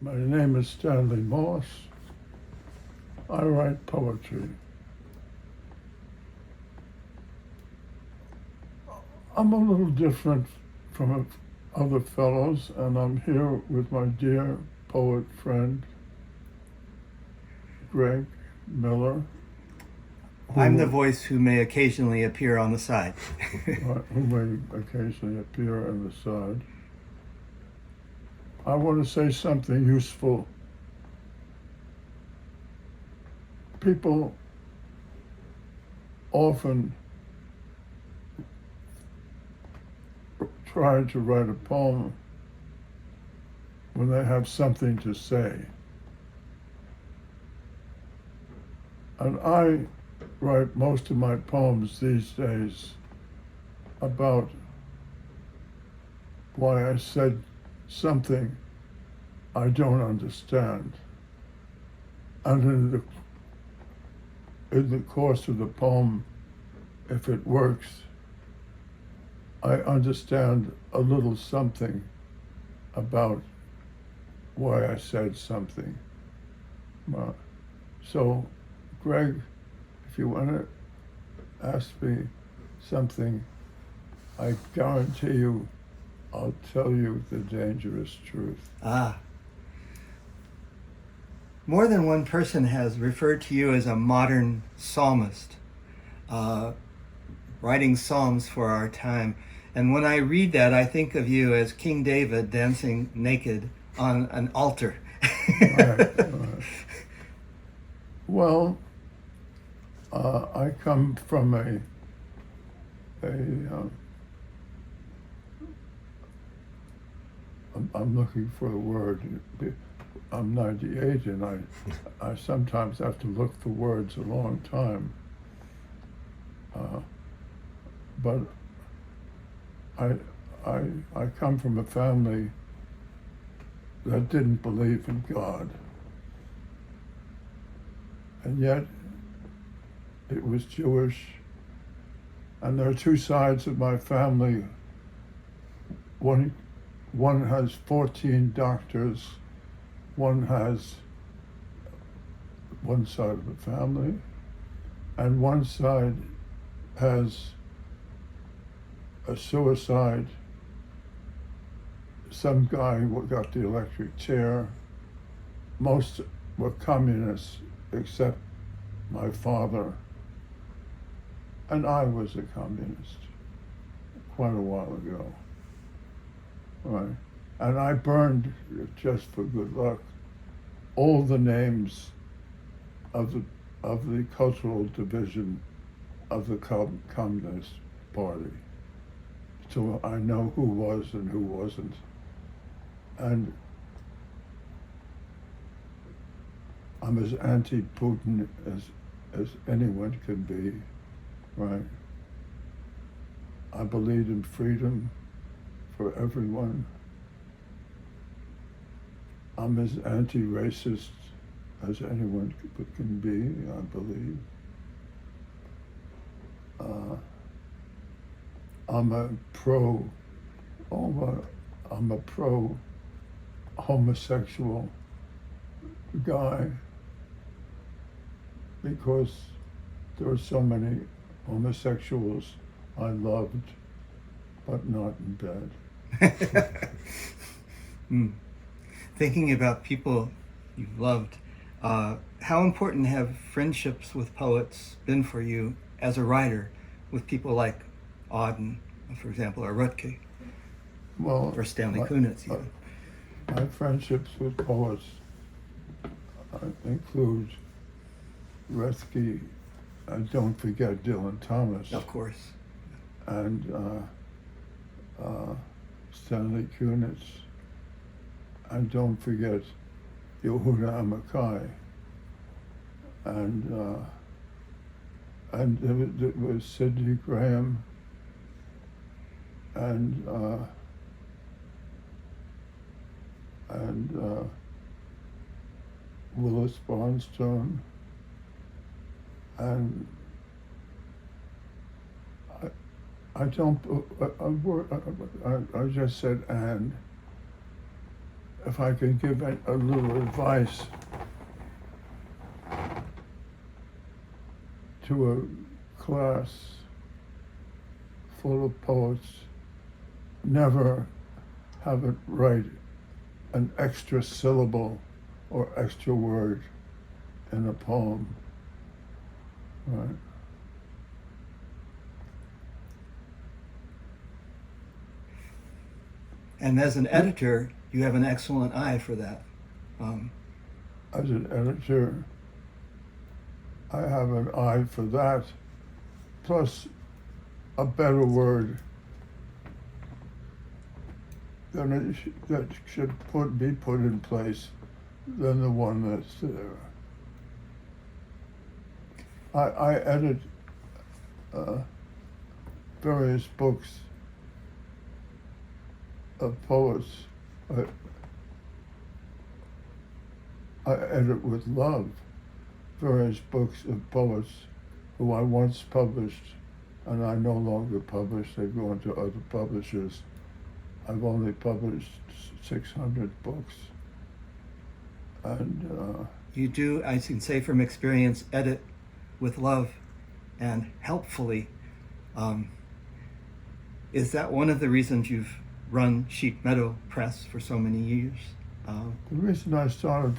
My name is Stanley Moss. I write poetry. I'm a little different from other fellows, and I'm here with my dear poet friend, Greg Miller, I'm the voice who may occasionally appear on the side. who may occasionally appear on the side. I want to say something useful. People often try to write a poem when they have something to say. And I write most of my poems these days about why I said something I don't understand. And in the course of the poem, if it works, I understand a little something about why I said something. So, Greg, if you want to ask me something, I guarantee you I'll tell you the dangerous truth. More than one person has referred to you as a modern psalmist, writing psalms for our time. And when I read that, I think of you as King David dancing naked on an altar. Right. Well, I come from I'm looking for a word. I'm 98 and I sometimes have to look for words a long time. But I come from a family that didn't believe in God. And yet it was Jewish. And there are two sides of my family. One has 14 doctors. One has one side of the family. And one side has a suicide. Some guy who got the electric chair. Most were communists, except my father. And I was a communist quite a while ago. Right. And I burned, just for good luck, all the names of the cultural division of the Communist Party. So I know who was and who wasn't. And I'm as anti-Putin as anyone can be, right? I believe in freedom for everyone. I'm as anti-racist as anyone can be, I believe. I'm a pro homosexual guy because there are so many homosexuals I loved, but not in bed. Thinking about people you've loved, how important have friendships with poets been for you as a writer, with people like Auden, for example, or Rutke, or Stanley Kunitz even? My friendships with poets include Rutke, and don't forget Dylan Thomas. Of course. And Stanley Kunitz. And don't forget Yehuda Amichai. And there was Sidney Graham and Willis Barnstone, and I don't. I just said and. if I could give a little advice to a class full of poets, never have it write an extra syllable or extra word in a poem, right? And as an editor, you have an excellent eye for that. As an editor, I have an eye for that, plus a better word that should be put in place than the one that's there. I edit various books of poets. I edit with love various books of poets who I once published and I no longer publish. They go into other publishers. I've only published 600 books. And you do, I can say from experience, edit with love and helpfully. Is that one of the reasons you've run Sheep Meadow Press for so many years? The reason I started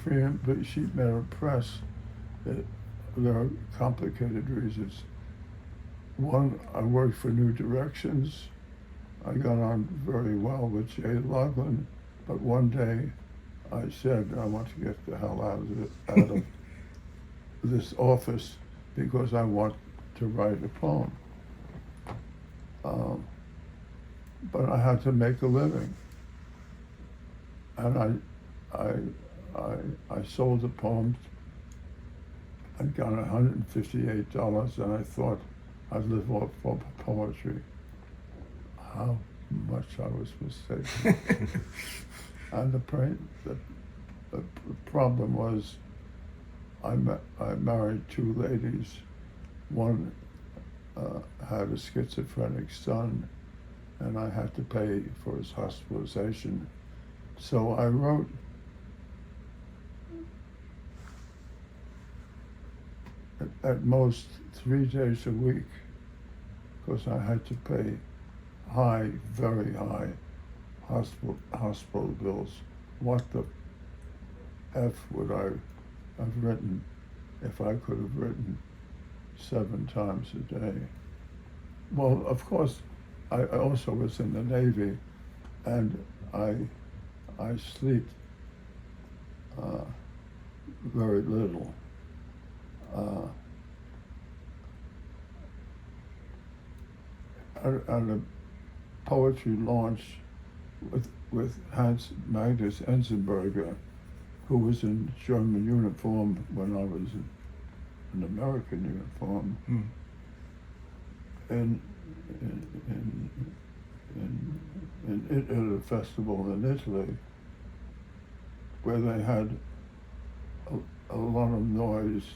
Sheep Meadow Press, there are complicated reasons. One, I worked for New Directions. I got on very well with Jay Loughlin, but one day I said, I want to get the hell out of this office because I want to write a poem. But I had to make a living. And I sold the poems and got $158, and I thought I'd live off of poetry. How much I was mistaken. And the problem was I married two ladies. One had a schizophrenic son, and I had to pay for his hospitalization. So I wrote at most 3 days a week because I had to pay high, very high hospital bills. What the F would I have written if I could have written 7 times a day? Well, of course, I also was in the Navy, and I sleep very little. At a poetry launch with Hans Magnus Enzensberger, who was in German uniform when I was in American uniform, at a festival in Italy, where they had a lot of noise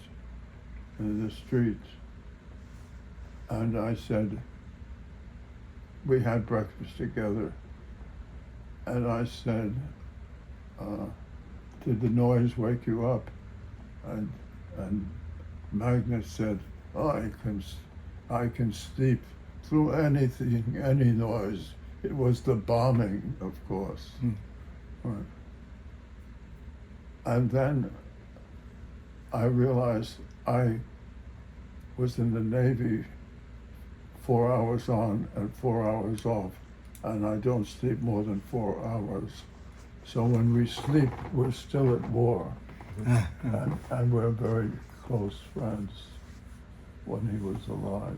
in the streets. And I said, we had breakfast together, and I said, did the noise wake you up? And Magnus said, oh, I can sleep through anything, any noise. It was the bombing, of course. Right. And then I realized I was in the Navy 4 hours on and 4 hours off, and I don't sleep more than 4 hours. So when we sleep, we're still at war. And we're very close friends when he was alive.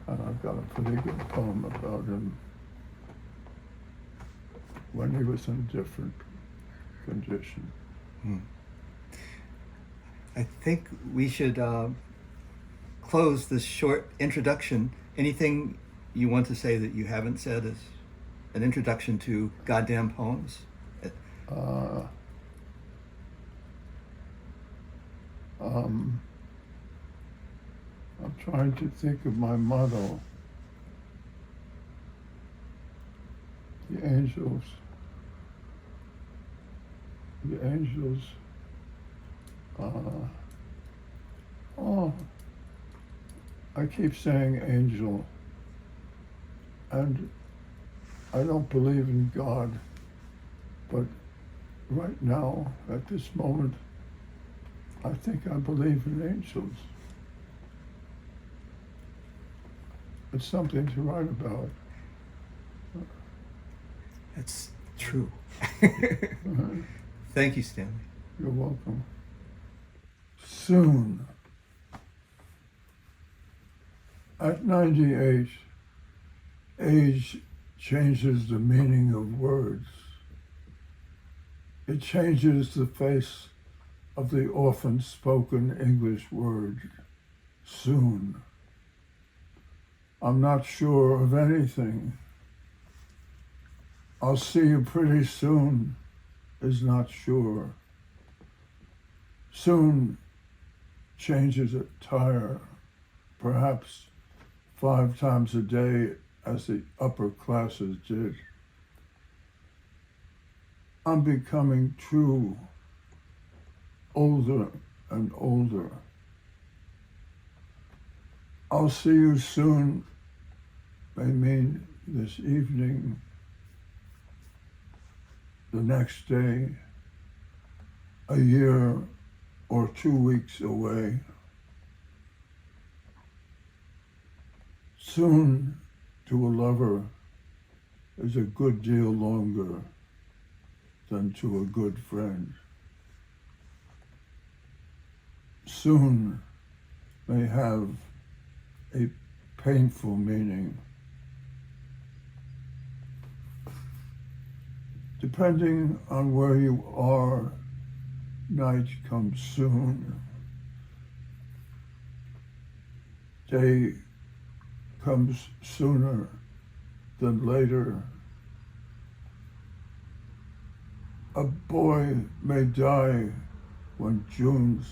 And I've got a pretty good poem about him when he was in a different condition. I think we should close this short introduction. Anything you want to say that you haven't said as an introduction to Goddamn Poems? I'm trying to think of my motto. The angels the angels. Oh, I keep saying angel, and I don't believe in God, but right now, at this moment, I think I believe in angels. It's something to write about. That's true. Thank you, Stanley. You're welcome. Soon. At 98, age changes the meaning of words. It changes the face of the often spoken English word, soon. I'm not sure of anything. I'll see you pretty soon is not sure. Soon changes a tire, perhaps 5 times a day as the upper classes did. I'm becoming true, older and older. I'll see you soon may mean this evening, the next day, a year or 2 weeks away. Soon to a lover is a good deal longer than to a good friend. Soon may have a painful meaning. Depending on where you are, night comes soon. Day comes sooner than later. A boy may die when June's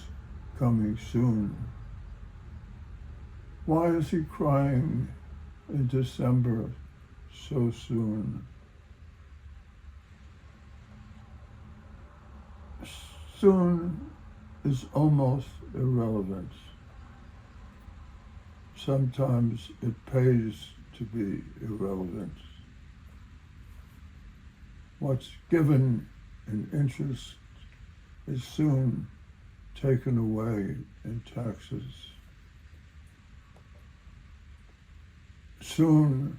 coming soon. Why is he crying in December so soon? Soon is almost irrelevant. Sometimes it pays to be irrelevant. What's given in interest is soon taken away in taxes. Soon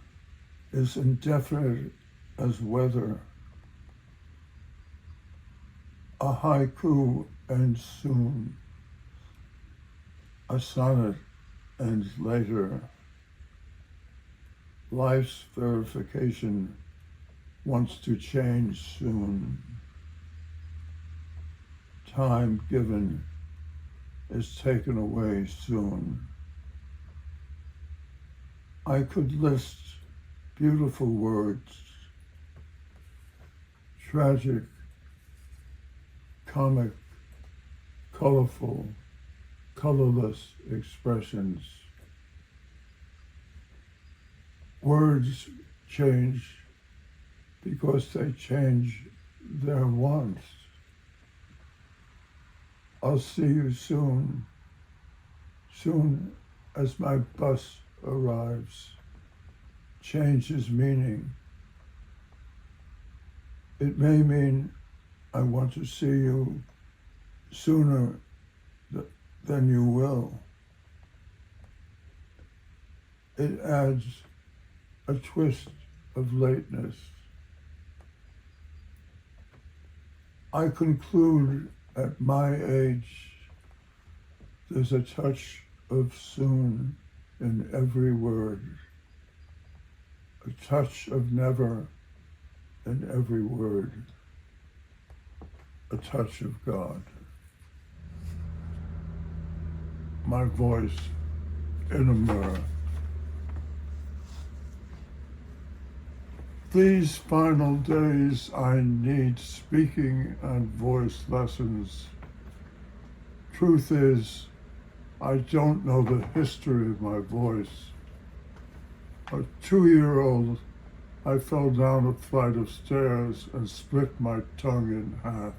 is indefinite as weather. A haiku ends soon. A sonnet ends later. Life's verification wants to change soon. Time given is taken away soon. I could list beautiful words, tragic, comic, colorful, colorless expressions. Words change because they change their wants. I'll see you soon, soon as my bus arrives, changes meaning. It may mean I want to see you sooner than you will. It adds a twist of lateness. I conclude at my age, there's a touch of soon in every word, a touch of never in every word, a touch of God. My voice in a mirror. These final days I need speaking and voice lessons. Truth is, I don't know the history of my voice. A 2-year-old, I fell down a flight of stairs and split my tongue in half.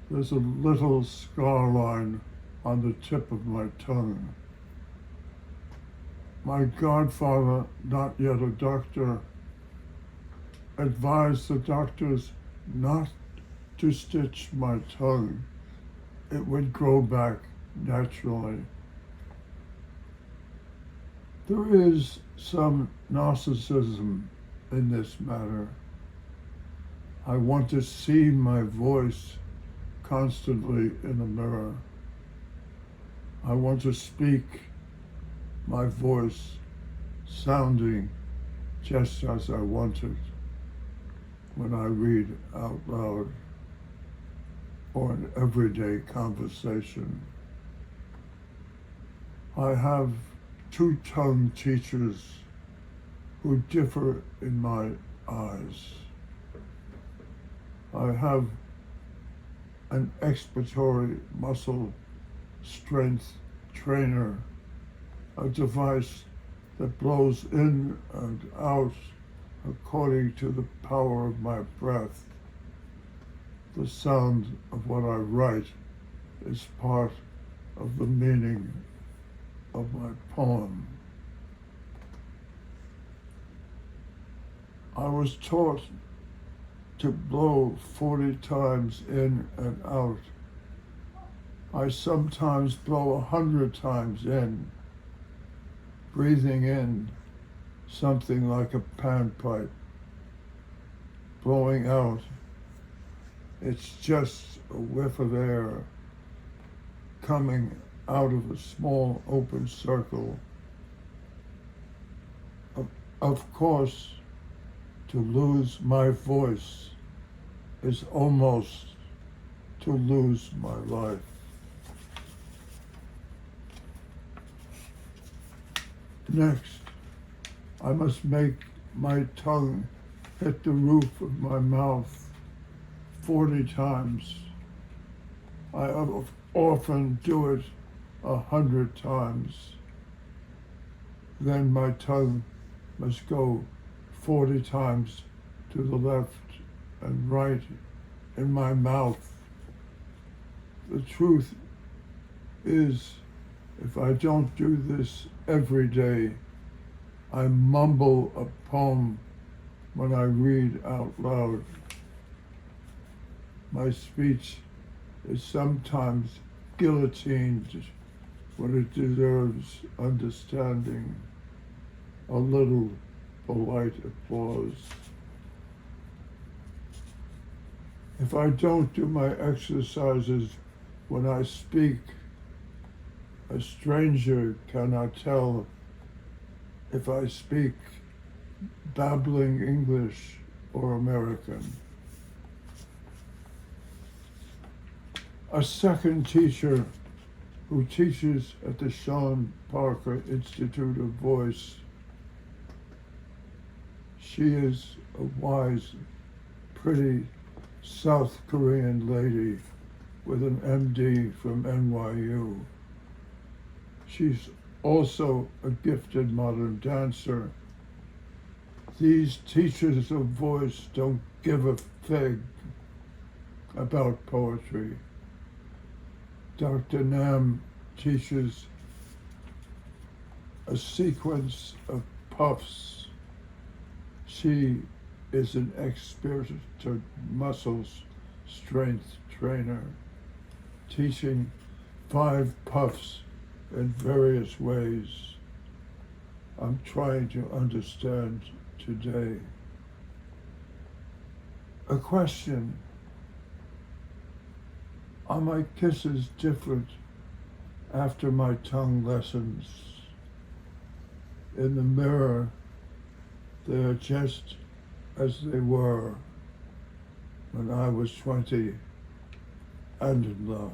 there's a little scar line on the tip of my tongue. My godfather, not yet a doctor, advised the doctors not to stitch my tongue. It would grow back naturally. There is some narcissism in this matter. I want to see my voice constantly in the mirror. I want to speak my voice sounding just as I want it when I read out loud or in everyday conversation. I have two tongue teachers who differ in my eyes. I have an expiratory muscle strength trainer, a device that blows in and out according to the power of my breath. The sound of what I write is part of the meaning of my poem. I was taught to blow 40 times in and out. I sometimes blow 100 times in, breathing in something like a panpipe. Blowing out, it's just a whiff of air coming out of a small open circle. Of course, to lose my voice is almost to lose my life. Next, I must make my tongue hit the roof of my mouth 40 times. I often do it 100 times. Then my tongue must go 40 times to the left and right in my mouth. The truth is, if I don't do this every day, I mumble a poem when I read out loud. My speech is sometimes guillotined when it deserves understanding, a little polite applause. If I don't do my exercises when I speak, a stranger cannot tell if I speak babbling English or American. A second teacher who teaches at the Sean Parker Institute of Voice. She is a wise, pretty South Korean lady with an MD from NYU. She's also a gifted modern dancer. These teachers of voice don't give a fig about poetry. Dr. Nam teaches a sequence of puffs. She is an expert muscle strength trainer, teaching 5 puffs in various ways. I'm trying to understand today. A question: are my kisses different after my tongue lessons? In the mirror, they are just as they were when I was 20 and in love.